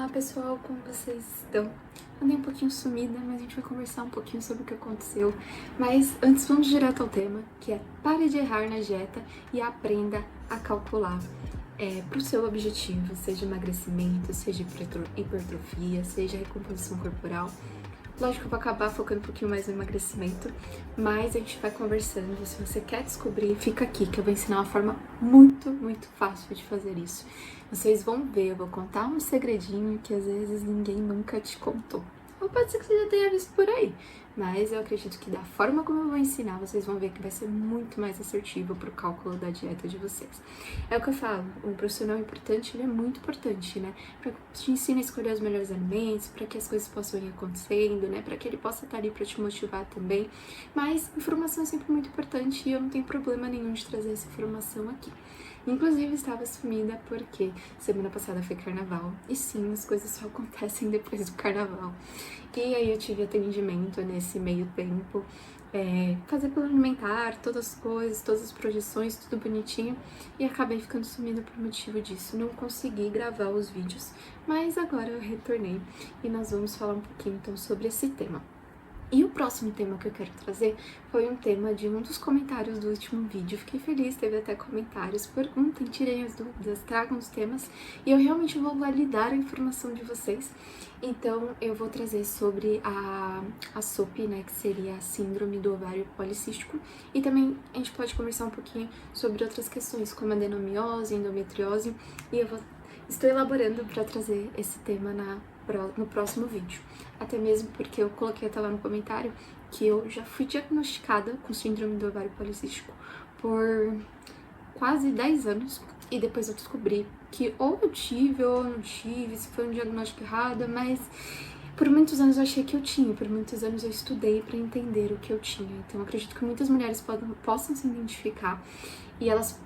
Olá pessoal, como vocês estão? Andei um pouquinho sumida, mas a gente vai conversar um pouquinho sobre o que aconteceu. Mas antes vamos direto ao tema, que é pare de errar na dieta e aprenda a calcular para o seu objetivo, seja emagrecimento, seja hipertrofia, seja recomposição corporal. Lógico que eu vou acabar focando um pouquinho mais no emagrecimento, mas a gente vai conversando. Se você quer descobrir, fica aqui que eu vou ensinar uma forma muito fácil de fazer isso. Vocês vão ver, eu vou contar um segredinho que às vezes ninguém nunca te contou. Ou pode ser que você já tenha visto por aí, mas eu acredito que da forma como eu vou ensinar, vocês vão ver que vai ser muito mais assertivo pro cálculo da dieta de vocês. É o que eu falo, um profissional importante, ele é muito importante, né? Pra te ensinar a escolher os melhores alimentos, para que as coisas possam ir acontecendo, né? Para que ele possa estar ali para te motivar também. Mas informação é sempre muito importante e eu não tenho problema nenhum de trazer essa informação aqui. Inclusive, estava sumida porque semana passada foi carnaval. E sim, as coisas só acontecem depois do carnaval. E aí eu tive atendimento nesse meio tempo. Fazer plano alimentar, todas as coisas, todas as projeções, tudo bonitinho. E acabei ficando sumida por motivo disso. Não consegui gravar os vídeos. Mas agora eu retornei e nós vamos falar um pouquinho então sobre esse tema. E o próximo tema que eu quero trazer foi um tema de um dos comentários do último vídeo. Fiquei feliz, teve até comentários, perguntem, tirem as dúvidas, tragam os temas e eu realmente vou validar a informação de vocês. Então eu vou trazer sobre a SOP, né, que seria a síndrome do ovário policístico, e também a gente pode conversar um pouquinho sobre outras questões como adenomiose, endometriose, e estou elaborando para trazer esse tema no próximo vídeo. Até mesmo porque eu coloquei até lá no comentário que eu já fui diagnosticada com síndrome do ovário policístico por quase 10 anos e depois eu descobri que ou eu tive ou não tive, se foi um diagnóstico errado, mas por muitos anos eu achei que eu tinha, por muitos anos eu estudei para entender o que eu tinha. Então eu acredito que muitas mulheres possam se identificar e elas,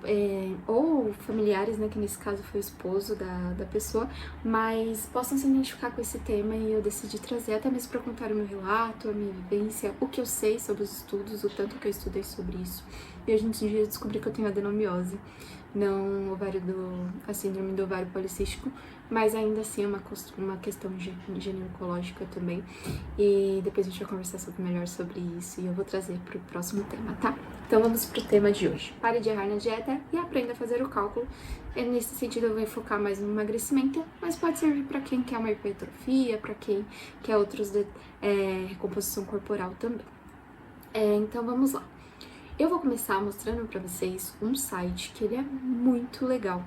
ou familiares, né, que nesse caso foi o esposo da pessoa, mas possam se identificar com esse tema e eu decidi trazer até mesmo para contar o meu relato, a minha vivência, o que eu sei sobre os estudos, o tanto que eu estudei sobre isso. E hoje em dia eu descobri que eu tenho adenomiose, não a síndrome do ovário policístico, mas ainda assim é uma questão ginecológica também. E depois a gente vai conversar melhor sobre isso e eu vou trazer para o próximo tema, tá? Então vamos pro tema de hoje. Pare de errar na dieta e aprenda a fazer o cálculo. Nesse sentido eu vou focar mais no emagrecimento, mas pode servir para quem quer uma hipertrofia, para quem quer outros recomposição corporal também. Então vamos lá. Eu vou começar mostrando para vocês um site que ele é muito legal.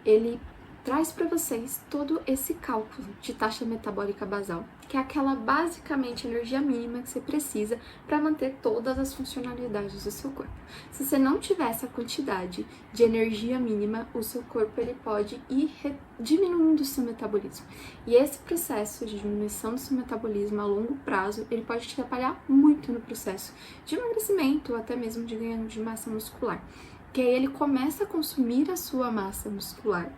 Ele traz para vocês todo esse cálculo de taxa metabólica basal, que é aquela basicamente energia mínima que você precisa para manter todas as funcionalidades do seu corpo. Se você não tiver essa quantidade de energia mínima, o seu corpo ele pode ir diminuindo o seu metabolismo. E esse processo de diminuição do seu metabolismo a longo prazo, ele pode te atrapalhar muito no processo de emagrecimento ou até mesmo de ganho de massa muscular. Que aí ele começa a consumir a sua massa muscular.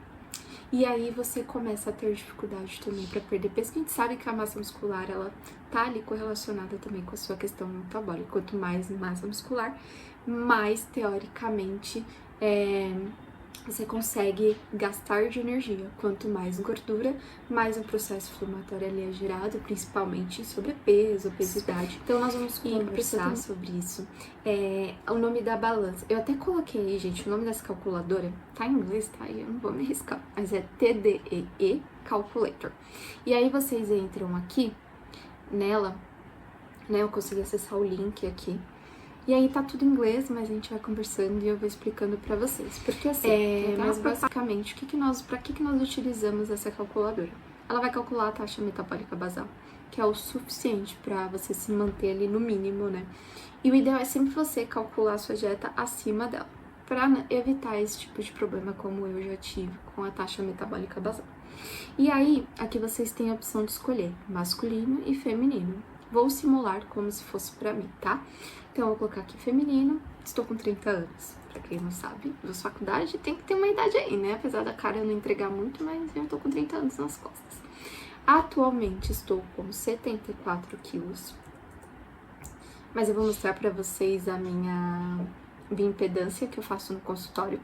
E aí você começa a ter dificuldade também para perder peso, porque a gente sabe que a massa muscular, ela tá ali correlacionada também com a sua questão metabólica. Quanto mais massa muscular, mais teoricamente você consegue gastar de energia. Quanto mais gordura, mais um processo inflamatório ali é gerado, principalmente sobrepeso, obesidade. Então nós vamos conversar sobre isso. O nome da balança, eu até coloquei, gente, o nome dessa calculadora tá em inglês, tá? Eu não vou me arriscar, mas é TDEE Calculator. E aí vocês entram aqui nela, né? Eu consegui acessar o link aqui. E aí tá tudo em inglês, mas a gente vai conversando e eu vou explicando pra vocês. Porque assim, mas basicamente, pra que nós utilizamos essa calculadora? Ela vai calcular a taxa metabólica basal, que é o suficiente pra você se manter ali no mínimo, né? E o ideal é sempre você calcular a sua dieta acima dela, pra evitar esse tipo de problema como eu já tive com a taxa metabólica basal. E aí, aqui vocês têm a opção de escolher masculino e feminino. Vou simular como se fosse pra mim, tá? Então, eu vou colocar aqui feminino, estou com 30 anos. Pra quem não sabe, fiz faculdade, tem que ter uma idade aí, né? Apesar da cara eu não entregar muito, mas eu tô com 30 anos nas costas. Atualmente, estou com 74 quilos. Mas eu vou mostrar pra vocês a minha impedância que eu faço no consultório.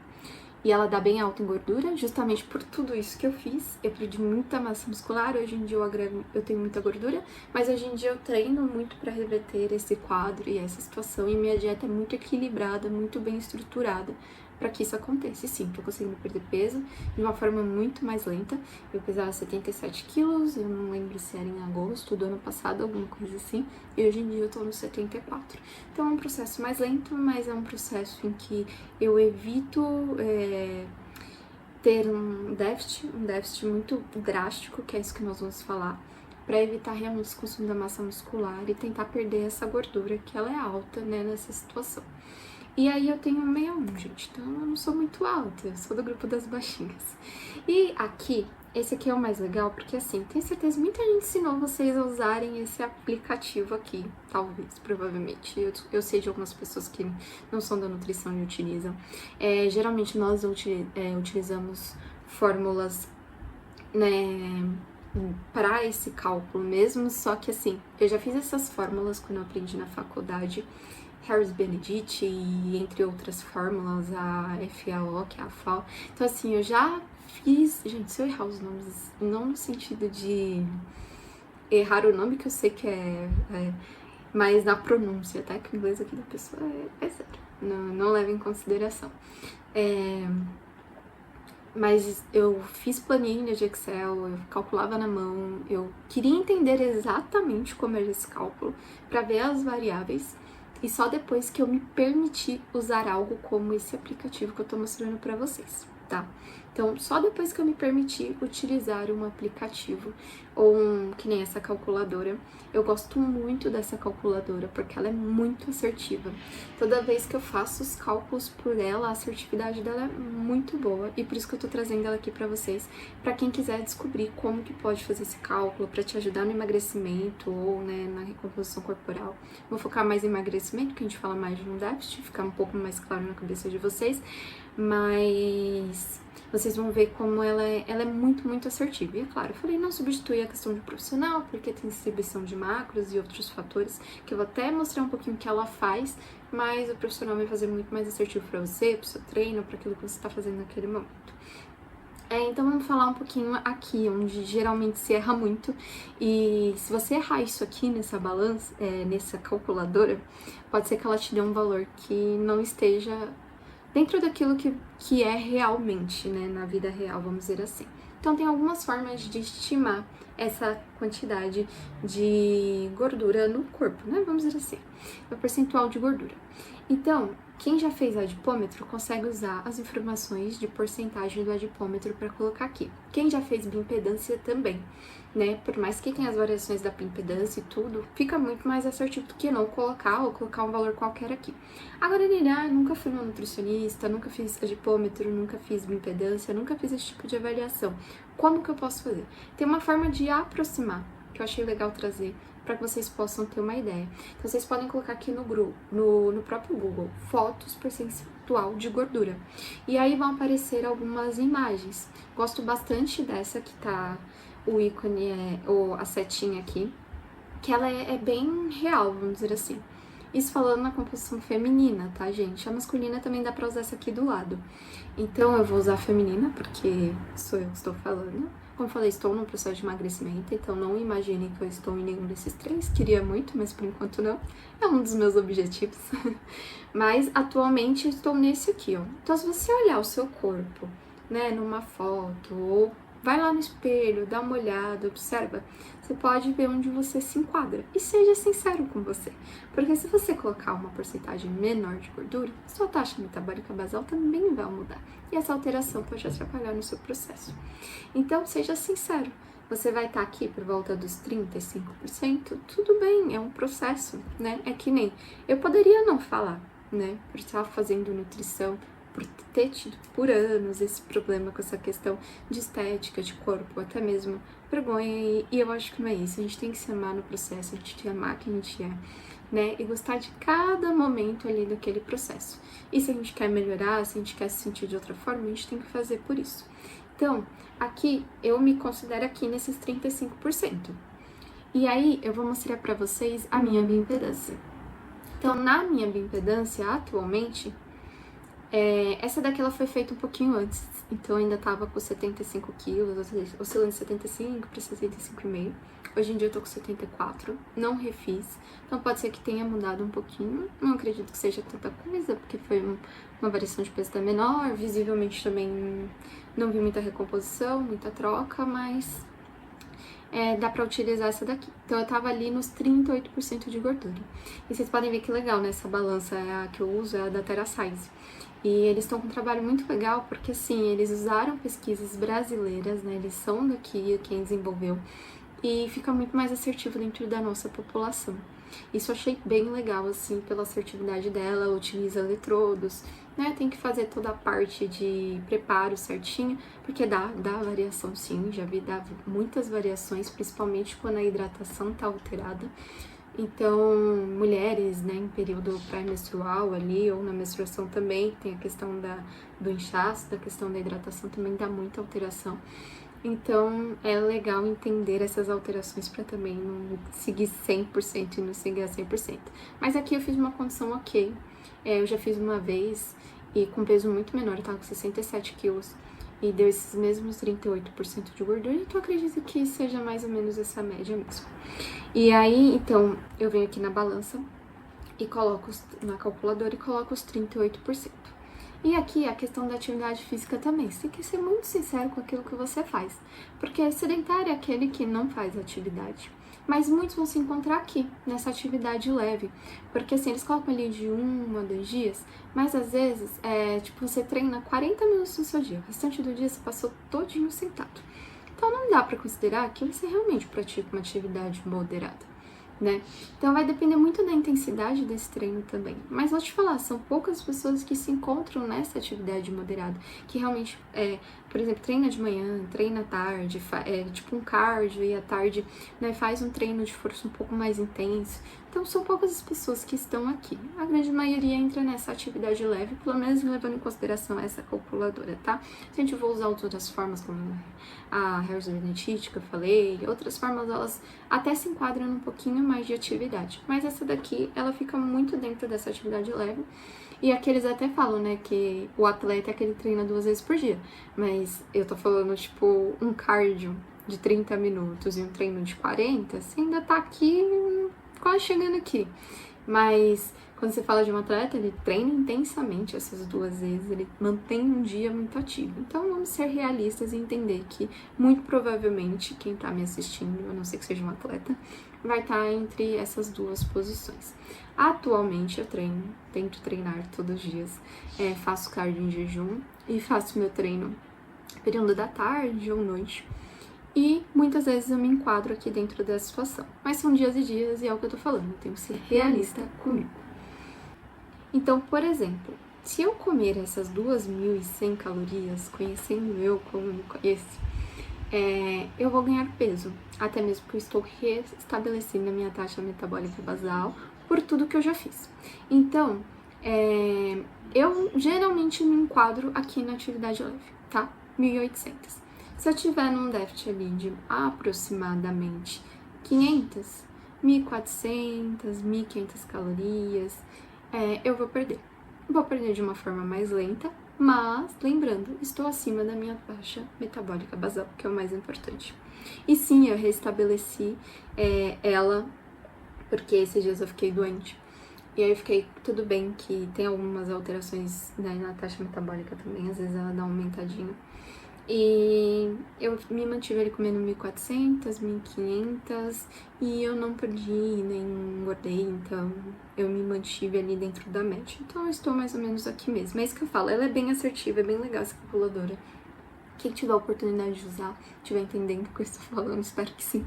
E ela dá bem alta em gordura, justamente por tudo isso que eu fiz. Eu perdi muita massa muscular, hoje em dia eu tenho muita gordura, mas hoje em dia eu treino muito para reverter esse quadro e essa situação. E minha dieta é muito equilibrada, muito bem estruturada para que isso aconteça. E sim, tô conseguindo perder peso de uma forma muito mais lenta. Eu pesava 77 quilos, eu não lembro se era em agosto do ano passado, alguma coisa assim. E hoje em dia eu tô no 74. Então é um processo mais lento, mas é um processo em que eu evito ter um déficit muito drástico, que é isso que nós vamos falar, para evitar realmente esse consumo da massa muscular e tentar perder essa gordura, que ela é alta, né, nessa situação. E aí eu tenho 61, gente, então eu não sou muito alta, eu sou do grupo das baixinhas. E aqui, esse aqui é o mais legal, porque assim, tenho certeza que muita gente ensinou vocês a usarem esse aplicativo aqui, talvez, provavelmente. Eu sei de algumas pessoas que não são da nutrição e utilizam. Geralmente nós utilizamos fórmulas, né, para esse cálculo mesmo, só que assim, eu já fiz essas fórmulas quando eu aprendi na faculdade, Harris Benedict e entre outras fórmulas, a FAO, que é a FAO. Então assim, eu já fiz, gente, se eu errar os nomes, não no sentido de errar o nome, que eu sei que mas na pronúncia, tá? Que o inglês aqui da pessoa é zero, não leva em consideração. Mas eu fiz planilha de Excel, eu calculava na mão, eu queria entender exatamente como era esse cálculo para ver as variáveis. E só depois que eu me permiti usar algo como esse aplicativo que eu tô mostrando pra vocês, tá? Então, só depois que eu me permiti utilizar um aplicativo ou que nem essa calculadora. Eu gosto muito dessa calculadora porque ela é muito assertiva. Toda vez que eu faço os cálculos por ela, a assertividade dela é muito boa e por isso que eu tô trazendo ela aqui pra vocês, pra quem quiser descobrir como que pode fazer esse cálculo pra te ajudar no emagrecimento ou, né, na recomposição corporal. Vou focar mais em emagrecimento, que a gente fala mais de um déficit, ficar um pouco mais claro na cabeça de vocês, mas vocês vão ver como ela é muito, muito assertiva. E é claro, eu falei, não substitui a questão de profissional, porque tem distribuição de macros e outros fatores, que eu vou até mostrar um pouquinho o que ela faz, mas o profissional vai fazer muito mais assertivo para você, para o seu treino, para aquilo que você está fazendo naquele momento. Então vamos falar um pouquinho aqui, onde geralmente se erra muito, e se você errar isso aqui nessa balança, nessa calculadora, pode ser que ela te dê um valor que não esteja dentro daquilo que é realmente, né, na vida real, vamos dizer assim. Então tem algumas formas de estimar essa quantidade de gordura no corpo, né, vamos dizer assim, o percentual de gordura. Então, quem já fez adipômetro consegue usar as informações de porcentagem do adipômetro para colocar aqui. Quem já fez bioimpedância também, né? Por mais que tenha as variações da bioimpedância e tudo, fica muito mais assertivo do que não colocar ou colocar um valor qualquer aqui. Agora, nunca fui uma nutricionista, nunca fiz adipômetro, nunca fiz bioimpedância, nunca fiz esse tipo de avaliação. Como que eu posso fazer? Tem uma forma de aproximar, que eu achei legal trazer, para que vocês possam ter uma ideia. Então, vocês podem colocar aqui no próprio Google, fotos percentual de gordura. E aí vão aparecer algumas imagens. Gosto bastante dessa que tá o ícone, ou a setinha aqui, que ela é bem real, vamos dizer assim. Isso falando na composição feminina, tá, gente? A masculina também dá pra usar essa aqui do lado. Então, eu vou usar a feminina, porque sou eu que estou falando. Como eu falei, estou num processo de emagrecimento, então não imagine que eu estou em nenhum desses três. Queria muito, mas por enquanto não. É um dos meus objetivos. Mas, atualmente, estou nesse aqui, ó. Então, se você olhar o seu corpo, né, numa foto, ou vai lá no espelho, dá uma olhada, observa, você pode ver onde você se enquadra. E seja sincero com você. Porque se você colocar uma porcentagem menor de gordura, sua taxa metabólica basal também vai mudar. E essa alteração pode atrapalhar no seu processo. Então, seja sincero. Você vai estar aqui por volta dos 35%, tudo bem, é um processo, né? É que nem eu poderia não falar, né? Por estar fazendo nutrição, por ter tido por anos esse problema com essa questão de estética, de corpo, até mesmo vergonha, e eu acho que não é isso. A gente tem que se amar no processo, a gente tem que amar quem a gente é, né? E gostar de cada momento ali daquele processo. E se a gente quer melhorar, se a gente quer se sentir de outra forma, a gente tem que fazer por isso. Então, aqui, eu me considero aqui nesses 35%. E aí, eu vou mostrar pra vocês a minha bioimpedância. Então, na minha bioimpedância, atualmente, Essa daqui ela foi feita um pouquinho antes, então ainda tava com 75 quilos, oscilando de 75 para 65,5. Hoje em dia eu tô com 74, não refiz, então pode ser que tenha mudado um pouquinho. Não acredito que seja tanta coisa, porque foi uma variação de peso da menor, visivelmente também não vi muita recomposição, muita troca, mas dá pra utilizar essa daqui. Então eu tava ali nos 38% de gordura. E vocês podem ver que legal, né? Essa balança é a que eu uso, é a da TerraSize. E eles estão com um trabalho muito legal, porque assim, eles usaram pesquisas brasileiras, né? Eles são daqui, quem desenvolveu, e fica muito mais assertivo dentro da nossa população. Isso eu achei bem legal, assim, pela assertividade dela, ela utiliza eletrodos, né? Tem que fazer toda a parte de preparo certinho, porque dá variação sim, já vi dá muitas variações, principalmente quando a hidratação tá alterada. Então, mulheres, né, em período pré-menstrual ali, ou na menstruação também, tem a questão do inchaço, da questão da hidratação também dá muita alteração. Então, é legal entender essas alterações para também não seguir 100% e não seguir a 100%. Mas aqui eu fiz uma condição ok. Eu já fiz uma vez e com peso muito menor, eu tava com 67 quilos. E deu esses mesmos 38% de gordura, então eu acredito que seja mais ou menos essa média mesmo. E aí, então, eu venho aqui na balança e coloco na calculadora e coloco os 38%. E aqui a questão da atividade física também. Você tem que ser muito sincero com aquilo que você faz. Porque sedentário é aquele que não faz atividade. Mas muitos vão se encontrar aqui, nessa atividade leve. Porque assim, eles colocam ali de 1 a 2 dias, mas às vezes, você treina 40 minutos no seu dia. O restante do dia você passou todinho sentado. Então não dá pra considerar que você realmente pratica uma atividade moderada, né? Então vai depender muito da intensidade desse treino também. Mas vou te falar, são poucas pessoas que se encontram nessa atividade moderada, que realmente, por exemplo, treina de manhã, treina à tarde, tipo um cardio e à tarde, né, faz um treino de força um pouco mais intenso. Então são poucas as pessoas que estão aqui. A grande maioria entra nessa atividade leve, pelo menos levando em consideração essa calculadora, tá? Se a gente for usar outras formas, como a Harris-Benedict, que eu falei, outras formas, elas até se enquadram um pouquinho mais de atividade. Mas essa daqui, ela fica muito dentro dessa atividade leve. E aqui eles até falam, né, que o atleta é aquele que treina 2 vezes por dia. Mas eu tô falando, tipo, um cardio de 30 minutos e um treino de 40, você ainda tá aqui, quase chegando aqui. Mas quando você fala de um atleta, ele treina intensamente essas 2 vezes, ele mantém um dia muito ativo. Então vamos ser realistas e entender que, muito provavelmente, quem tá me assistindo, a não ser que seja um atleta, vai estar entre essas 2 posições. Atualmente eu tento treinar todos os dias, faço cardio em jejum e faço meu treino período da tarde ou noite. E muitas vezes eu me enquadro aqui dentro dessa situação. Mas são dias e dias e é o que eu tô falando, eu tenho que ser realista comigo. Então, por exemplo, se eu comer essas 2.100 calorias, conhecendo eu como eu me conheço, eu vou ganhar peso. Até mesmo porque eu estou restabelecendo a minha taxa metabólica basal por tudo que eu já fiz. Então, eu geralmente me enquadro aqui na atividade leve, tá? 1.800. Se eu tiver num déficit ali de aproximadamente 500, 1.400, 1.500 calorias, eu vou perder. Vou perder de uma forma mais lenta, mas, lembrando, estou acima da minha taxa metabólica basal, que é o mais importante. E sim, eu restabeleci ela, porque esses dias eu fiquei doente. E aí eu fiquei, tudo bem que tem algumas alterações, né, na taxa metabólica também, às vezes ela dá uma aumentadinha. E eu me mantive ali comendo 1.400, 1.500 e eu não perdi nem engordei, então eu me mantive ali dentro da média. Então eu estou mais ou menos aqui mesmo. É isso que eu falo, ela é bem assertiva, é bem legal essa calculadora. Quem tiver a oportunidade de usar, estiver entendendo o que eu estou falando, espero que sim,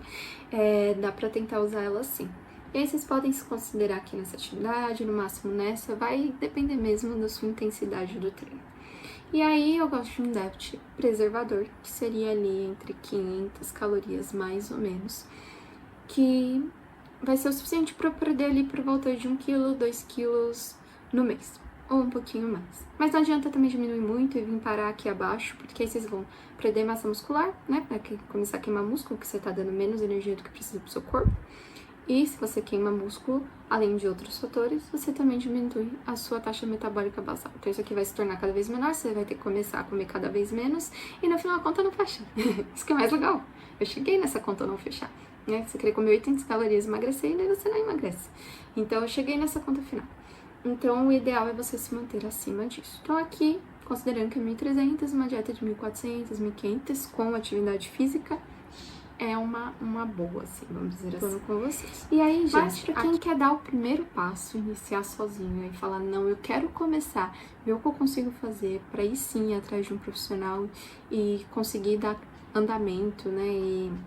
dá pra tentar usar ela assim. E aí vocês podem se considerar aqui nessa atividade, no máximo nessa, vai depender mesmo da sua intensidade do treino. E aí eu gosto de um déficit preservador, que seria ali entre 500 calorias mais ou menos, que vai ser o suficiente para eu perder ali por volta de 1 kg, 2 kg no mês, ou um pouquinho mais. Mas não adianta também diminuir muito e vir parar aqui abaixo, porque aí vocês vão perder massa muscular, né, para começar a queimar músculo, que você tá dando menos energia do que precisa pro seu corpo. E se você queima músculo, além de outros fatores, você também diminui a sua taxa metabólica basal. Então isso aqui vai se tornar cada vez menor, você vai ter que começar a comer cada vez menos e no final a conta não fecha. Isso que é mais legal. Eu cheguei nessa conta não fechar. Né? Você queria comer 800 calorias e emagrecer e daí você não emagrece. Então eu cheguei nessa conta final. Então o ideal é você se manter acima disso. Então aqui, considerando que é 1.300, uma dieta de 1.400, 1.500 com atividade física, é uma boa, assim, vamos dizer assim, com vocês. E aí, gente, mas pra quem quer dar o primeiro passo, iniciar sozinho e falar, não, eu quero começar, ver o que eu consigo fazer, pra aí sim ir atrás de um profissional e conseguir dar andamento, né,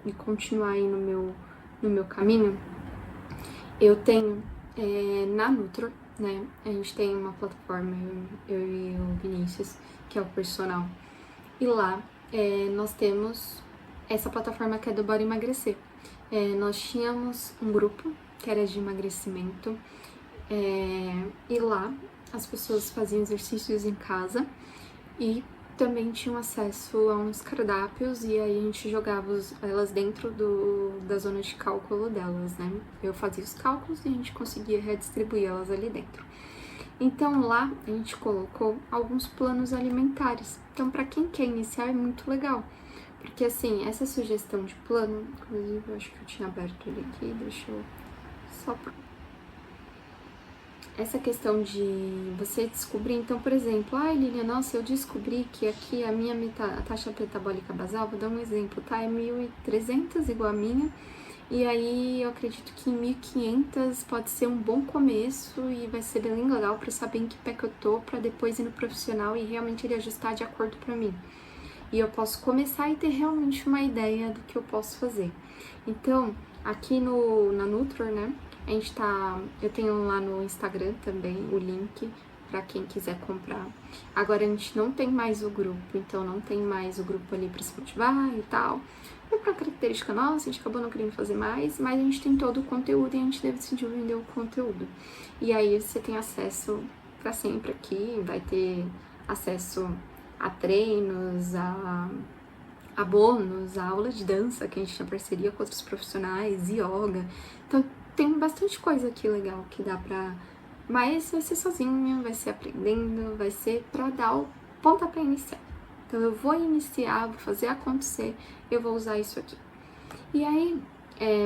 e continuar aí no meu caminho, eu tenho na Nutro, né, a gente tem uma plataforma, eu e o Vinícius, que é o personal, e lá nós temos essa plataforma que é do Bora Emagrecer. Nós tínhamos um grupo que era de emagrecimento e lá as pessoas faziam exercícios em casa e também tinham acesso a uns cardápios e aí a gente jogava elas dentro da zona de cálculo delas, né? Eu fazia os cálculos e a gente conseguia redistribuir elas ali dentro. Então lá a gente colocou alguns planos alimentares. Então para quem quer iniciar é muito legal. Porque assim, essa sugestão de plano, inclusive eu acho que eu tinha aberto ele aqui, deixa eu só... Essa questão de você descobrir, então, por exemplo, Lilian, nossa, eu descobri que aqui a minha a taxa metabólica basal, vou dar um exemplo, tá? É 1.300 igual a minha, e aí eu acredito que 1.500 pode ser um bom começo e vai ser bem legal pra eu saber em que pé que eu tô, pra depois ir no profissional e realmente ele ajustar de acordo pra mim. E eu posso começar e ter realmente uma ideia do que eu posso fazer. Então, aqui na Nutro, né, eu tenho lá no Instagram também o link para quem quiser comprar. Agora a gente não tem mais o grupo, então não tem mais o grupo ali para se motivar e tal. Foi uma característica nossa, a gente acabou não querendo fazer mais, mas a gente tem todo o conteúdo e a gente decidiu vender o conteúdo. E aí você tem acesso para sempre aqui, vai ter acesso a treinos, a bônus, a aula de dança, que a gente tinha parceria com outros profissionais, yoga. Então, tem bastante coisa aqui legal que dá pra... Mas vai ser sozinha, vai ser aprendendo, vai ser pra dar o pontapé inicial. Então, eu vou iniciar, vou fazer acontecer, eu vou usar isso aqui. E aí,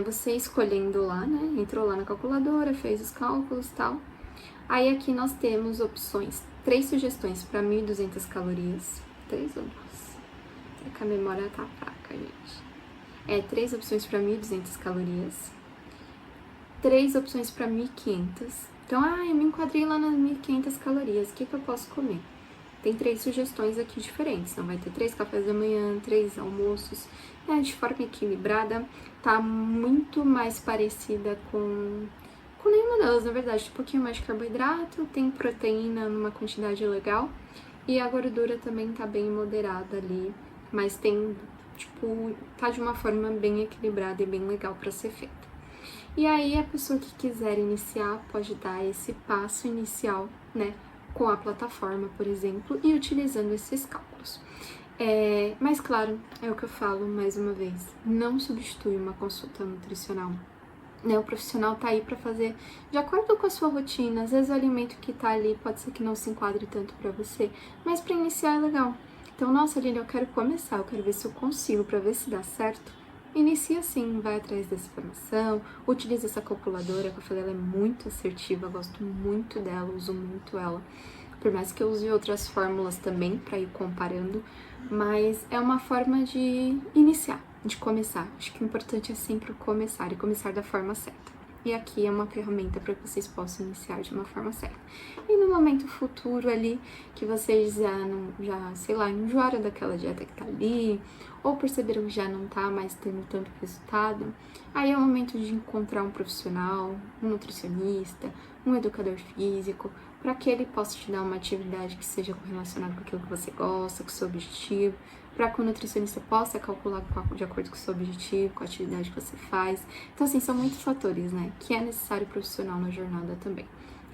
você escolhendo lá, né? Entrou lá na calculadora, fez os cálculos e tal. Aí aqui nós temos opções, 3 sugestões para 1.200 calorias. 3 ou 2? É que a memória tá fraca, gente. 3 opções para 1.200 calorias. 3 opções para 1.500. Então, eu me enquadrei lá nas 1.500 calorias. O que eu posso comer? Tem 3 sugestões aqui diferentes. Então, vai ter 3 cafés da manhã, 3 almoços. De forma equilibrada. Tá muito mais parecida com nenhuma delas, na verdade. Tem um pouquinho mais de carboidrato, tem proteína numa quantidade legal. E a gordura também tá bem moderada ali. Mas tem, tá de uma forma bem equilibrada e bem legal pra ser feita. E aí, a pessoa que quiser iniciar pode dar esse passo inicial, né, com a plataforma, por exemplo, e utilizando esses cálculos. Mas, claro, é o que eu falo mais uma vez, não substitui uma consulta nutricional. Né, o profissional tá aí para fazer de acordo com a sua rotina. Às vezes o alimento que tá ali pode ser que não se enquadre tanto para você, mas para iniciar é legal. Então, nossa, Lili, eu quero começar, eu quero ver se eu consigo, para ver se dá certo. Inicia assim, vai atrás dessa informação, utiliza essa calculadora, que eu falei, ela é muito assertiva, eu gosto muito dela, uso muito ela. Por mais que eu use outras fórmulas também para ir comparando, mas é uma forma de iniciar, de começar. Acho que o importante é sempre começar e começar da forma certa. E aqui é uma ferramenta para que vocês possam iniciar de uma forma certa. E no momento futuro ali, que vocês sei lá, enjoaram daquela dieta que tá ali, ou perceberam que já não tá mais tendo tanto resultado, aí é o momento de encontrar um profissional, um nutricionista, um educador físico, para que ele possa te dar uma atividade que seja relacionada com aquilo que você gosta, com o seu objetivo, para que o nutricionista possa calcular de acordo com o seu objetivo, com a atividade que você faz. Então, assim, são muitos fatores, né, que é necessário profissional na jornada também.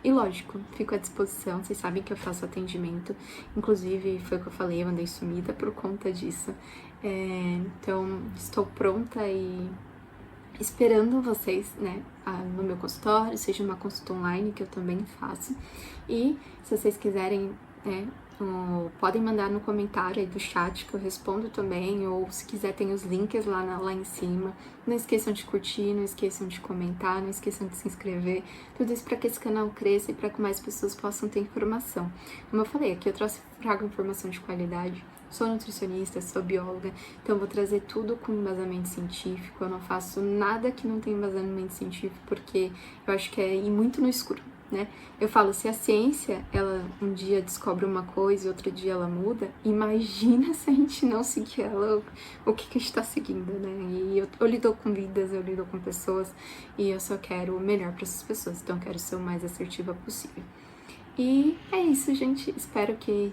E lógico, fico à disposição, vocês sabem que eu faço atendimento, inclusive foi o que eu falei, eu andei sumida por conta disso. Então, estou pronta e esperando vocês, né, no meu consultório, seja uma consulta online, que eu também faço. E se vocês quiserem, né, podem mandar no comentário aí do chat que eu respondo também, ou se quiser tem os links lá em cima. Não esqueçam de curtir, não esqueçam de comentar, não esqueçam de se inscrever. Tudo isso para que esse canal cresça e para que mais pessoas possam ter informação. Como eu falei, aqui eu trago informação de qualidade. Sou nutricionista, sou bióloga, então vou trazer tudo com embasamento científico. Eu não faço nada que não tenha embasamento científico, porque eu acho que é ir muito no escuro, né? Eu falo, se a ciência, ela um dia descobre uma coisa e outro dia ela muda, imagina se a gente não seguir ela, o que a gente tá seguindo, né? E eu lido com vidas, eu lido com pessoas, e eu só quero o melhor para essas pessoas, então eu quero ser o mais assertiva possível. E é isso, gente. Espero que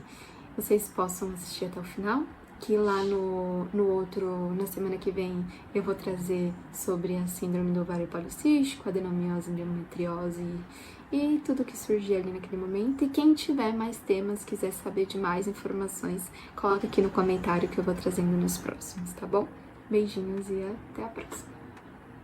vocês possam assistir até o final, que lá na semana que vem, eu vou trazer sobre a síndrome do ovário policístico, adenomiose, endometriose e tudo que surgir ali naquele momento. E quem tiver mais temas, quiser saber de mais informações, coloca aqui no comentário que eu vou trazendo nos próximos, tá bom? Beijinhos e até a próxima!